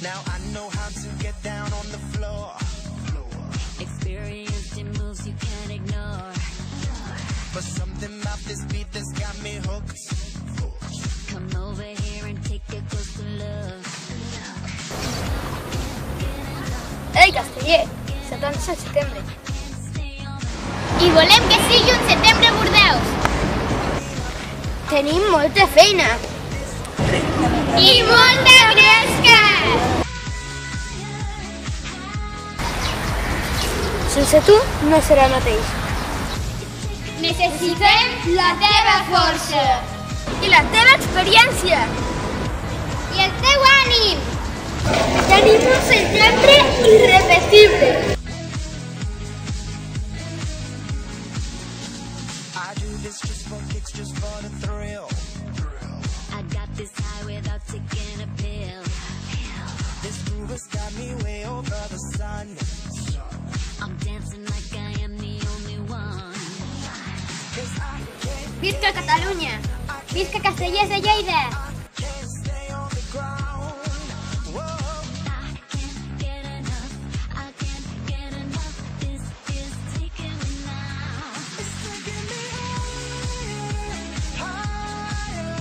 Now I know how to get down on the floor. Experienced in moves you can't ignore. But something about this beat that's got me hooked. Come over here and take a closer look. Ei, Casteller, 70 de setembre. I volem que sigui un setembre a Bordeus. Tenim molta feina. I molta gresca. Sense tu no serà el mateix. Necessitem la teva força. I la teva experiència. I el teu ànim. Tenim un setembre irrepetible. I do this just for kicks, just for the thrill. I got this high without taking a pill. This groove has got me way over the sun. I'm dancing like I am the only one. Visca Catalunya. Visca Castellers de Lleida. Can't stay on the ground. Whoa. I can't get enough. I can't get enough. This is taking me now. It's taking me higher,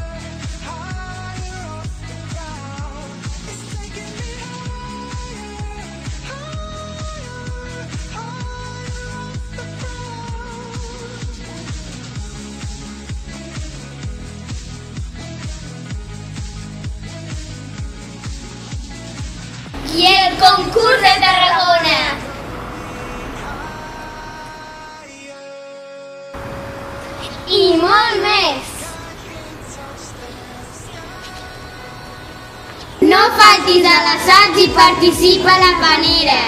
higher off the ground. It's taking me higher, higher, higher off the ground. I el concurs de Tarragona. I molt més. No faltis a l'assaig i participa a la panera.